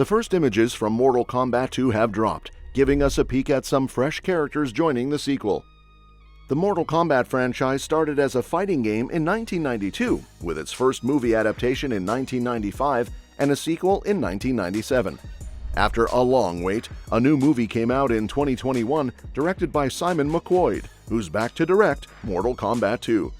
The first images from Mortal Kombat 2 have dropped, giving us a peek at some fresh characters joining the sequel. The Mortal Kombat franchise started as a fighting game in 1992, with its first movie adaptation in 1995 and a sequel in 1997. After a long wait, a new movie came out in 2021, directed by Simon McQuoid, who's back to direct Mortal Kombat 2.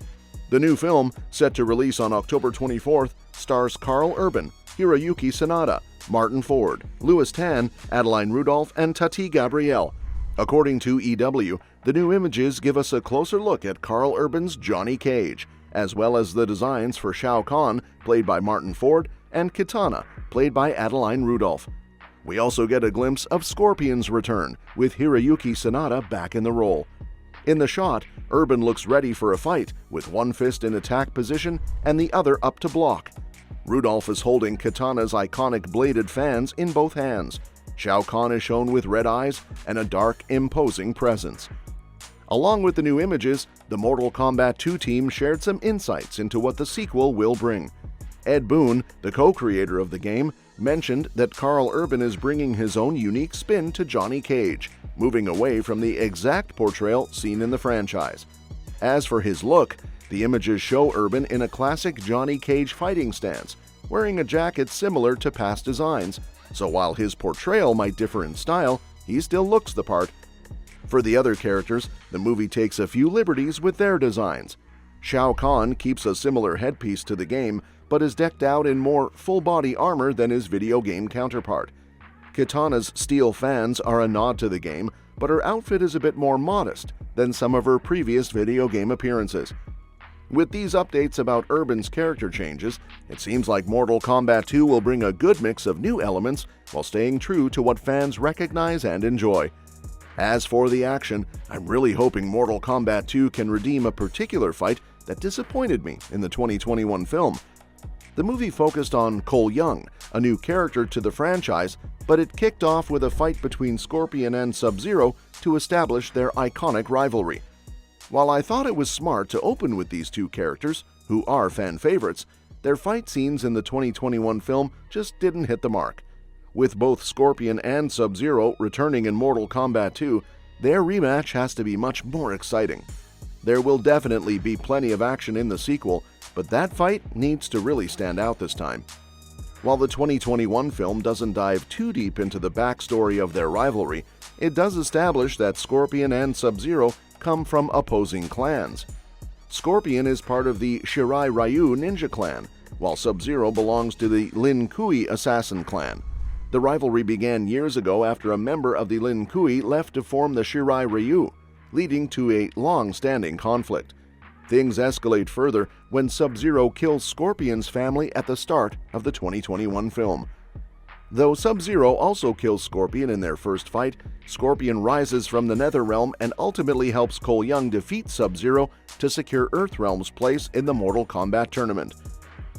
The new film, set to release on October 24th, stars Karl Urban, Hiroyuki Sanada, Martin Ford, Louis Tan, Adeline Rudolph, and Tati Gabrielle. According to EW, the new images give us a closer look at Karl Urban's Johnny Cage, as well as the designs for Shao Kahn, played by Martin Ford, and Kitana, played by Adeline Rudolph. We also get a glimpse of Scorpion's return, with Hiroyuki Sanada back in the role. In the shot, Urban looks ready for a fight, with one fist in attack position and the other up to block. Rudolph is holding Kitana's iconic bladed fans in both hands. Shao Kahn is shown with red eyes and a dark, imposing presence. Along with the new images, the Mortal Kombat 2 team shared some insights into what the sequel will bring. Ed Boon, the co-creator of the game, mentioned that Karl Urban is bringing his own unique spin to Johnny Cage, moving away from the exact portrayal seen in the franchise. As for his look, the images show Urban in a classic Johnny Cage fighting stance, wearing a jacket similar to past designs, so while his portrayal might differ in style, he still looks the part. For the other characters, the movie takes a few liberties with their designs. Shao Kahn keeps a similar headpiece to the game, but is decked out in more full-body armor than his video game counterpart. Kitana's steel fans are a nod to the game, but her outfit is a bit more modest than some of her previous video game appearances. With these updates about Urban's character changes, it seems like Mortal Kombat 2 will bring a good mix of new elements while staying true to what fans recognize and enjoy. As for the action, I'm really hoping Mortal Kombat 2 can redeem a particular fight that disappointed me in the 2021 film. The movie focused on Cole Young, a new character to the franchise, but it kicked off with a fight between Scorpion and Sub-Zero to establish their iconic rivalry. While I thought it was smart to open with these two characters, who are fan favorites, their fight scenes in the 2021 film just didn't hit the mark. With both Scorpion and Sub-Zero returning in Mortal Kombat 2, their rematch has to be much more exciting. There will definitely be plenty of action in the sequel, but that fight needs to really stand out this time. While the 2021 film doesn't dive too deep into the backstory of their rivalry, it does establish that Scorpion and Sub-Zero come from opposing clans. Scorpion is part of the Shirai Ryu ninja clan, while Sub-Zero belongs to the Lin Kui assassin clan. The rivalry began years ago after a member of the Lin Kui left to form the Shirai Ryu, leading to a long-standing conflict. Things escalate further when Sub-Zero kills Scorpion's family at the start of the 2021 film. Though Sub-Zero also kills Scorpion in their first fight, Scorpion rises from the Netherrealm and ultimately helps Cole Young defeat Sub-Zero to secure Earthrealm's place in the Mortal Kombat tournament.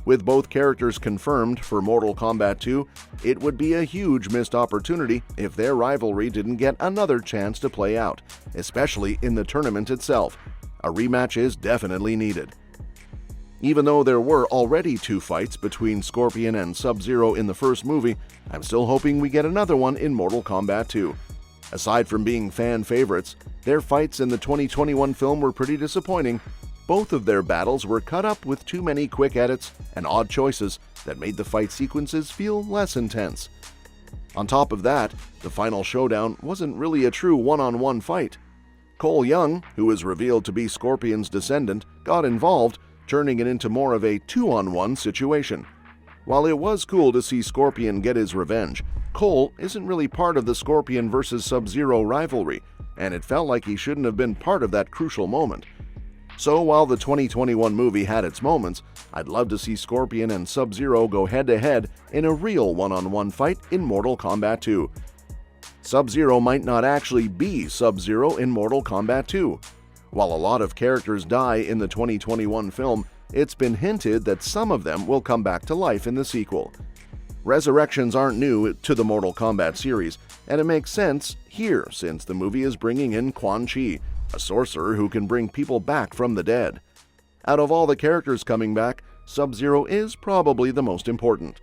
With both characters confirmed for Mortal Kombat 2, it would be a huge missed opportunity if their rivalry didn't get another chance to play out, especially in the tournament itself. A rematch is definitely needed. Even though there were already two fights between Scorpion and Sub-Zero in the first movie, I'm still hoping we get another one in Mortal Kombat 2. Aside from being fan favorites, their fights in the 2021 film were pretty disappointing. Both of their battles were cut up with too many quick edits and odd choices that made the fight sequences feel less intense. On top of that, the final showdown wasn't really a true one-on-one fight. Cole Young, who is revealed to be Scorpion's descendant, got involved, turning it into more of a two-on-one situation. While it was cool to see Scorpion get his revenge, Cole isn't really part of the Scorpion vs. Sub-Zero rivalry, and it felt like he shouldn't have been part of that crucial moment. So while the 2021 movie had its moments, I'd love to see Scorpion and Sub-Zero go head-to-head in a real one-on-one fight in Mortal Kombat 2. Sub-Zero might not actually be Sub-Zero in Mortal Kombat 2. While a lot of characters die in the 2021 film, it's been hinted that some of them will come back to life in the sequel. Resurrections aren't new to the Mortal Kombat series, and it makes sense here since the movie is bringing in Quan Chi, a sorcerer who can bring people back from the dead. Out of all the characters coming back, Sub-Zero is probably the most important.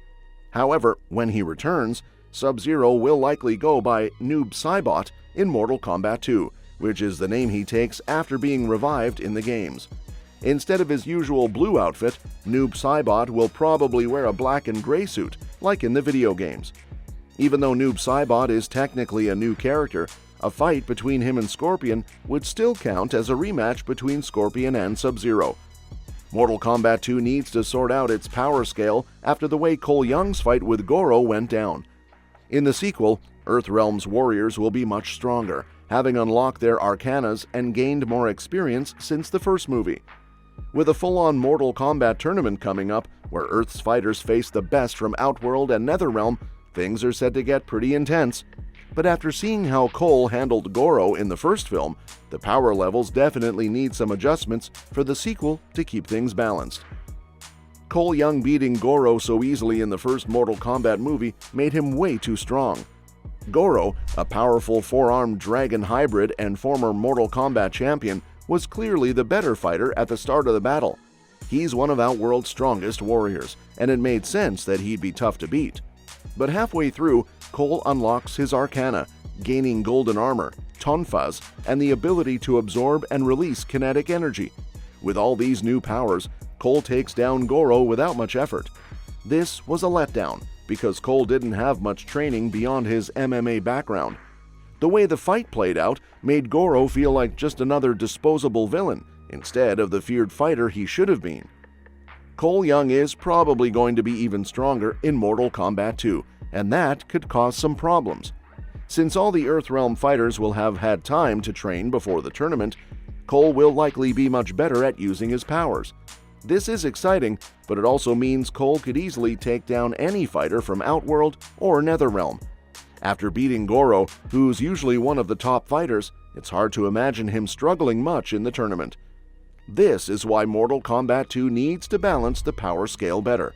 However, when he returns, Sub-Zero will likely go by Noob Saibot in Mortal Kombat 2, which is the name he takes after being revived in the games. Instead of his usual blue outfit, Noob Saibot will probably wear a black and gray suit, like in the video games. Even though Noob Saibot is technically a new character, a fight between him and Scorpion would still count as a rematch between Scorpion and Sub-Zero. Mortal Kombat 2 needs to sort out its power scale after the way Cole Young's fight with Goro went down. In the sequel, Earthrealm's warriors will be much stronger, having unlocked their arcanas and gained more experience since the first movie. With a full-on Mortal Kombat tournament coming up, where Earth's fighters face the best from Outworld and Netherrealm, things are set to get pretty intense. But after seeing how Cole handled Goro in the first film, the power levels definitely need some adjustments for the sequel to keep things balanced. Cole Young beating Goro so easily in the first Mortal Kombat movie made him way too strong. Goro, a powerful four-armed dragon hybrid and former Mortal Kombat champion, was clearly the better fighter at the start of the battle. He's one of Outworld's strongest warriors, and it made sense that he'd be tough to beat. But halfway through, Cole unlocks his arcana, gaining golden armor, tonfas, and the ability to absorb and release kinetic energy. With all these new powers, Cole takes down Goro without much effort. This was a letdown, because Cole didn't have much training beyond his MMA background. The way the fight played out made Goro feel like just another disposable villain, instead of the feared fighter he should have been. Cole Young is probably going to be even stronger in Mortal Kombat 2, and that could cause some problems. Since all the Earthrealm fighters will have had time to train before the tournament, Cole will likely be much better at using his powers. This is exciting, but it also means Cole could easily take down any fighter from Outworld or Netherrealm. After beating Goro, who's usually one of the top fighters, it's hard to imagine him struggling much in the tournament. This is why Mortal Kombat 2 needs to balance the power scale better.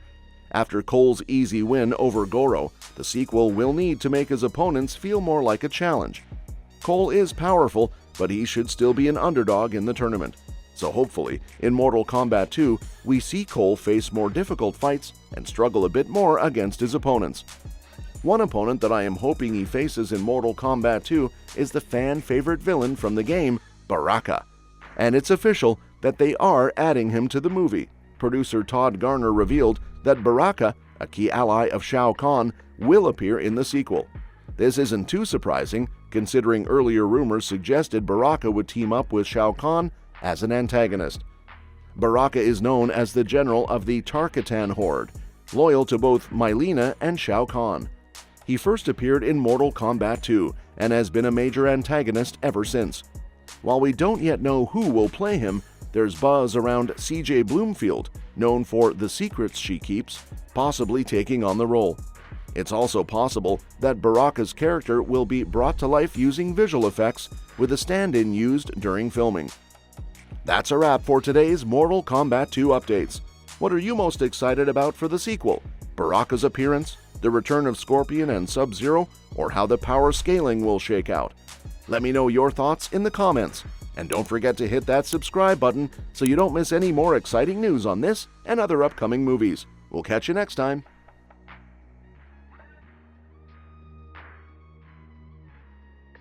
After Cole's easy win over Goro, the sequel will need to make his opponents feel more like a challenge. Cole is powerful, but he should still be an underdog in the tournament. So hopefully, in Mortal Kombat 2, we see Cole face more difficult fights and struggle a bit more against his opponents. One opponent that I am hoping he faces in Mortal Kombat 2 is the fan-favorite villain from the game, Baraka. And it's official that they are adding him to the movie. Producer Todd Garner revealed that Baraka, a key ally of Shao Kahn, will appear in the sequel. This isn't too surprising, considering earlier rumors suggested Baraka would team up with Shao Kahn as an antagonist. Baraka is known as the general of the Tarkatan Horde, loyal to both Mileena and Shao Kahn. He first appeared in Mortal Kombat 2 and has been a major antagonist ever since. While we don't yet know who will play him, there's buzz around CJ Bloomfield, known for the secrets she keeps, possibly taking on the role. It's also possible that Baraka's character will be brought to life using visual effects, with a stand-in used during filming. That's a wrap for today's Mortal Kombat 2 updates. What are you most excited about for the sequel? Baraka's appearance, the return of Scorpion and Sub-Zero, or how the power scaling will shake out? Let me know your thoughts in the comments. And don't forget to hit that subscribe button so you don't miss any more exciting news on this and other upcoming movies. We'll catch you next time.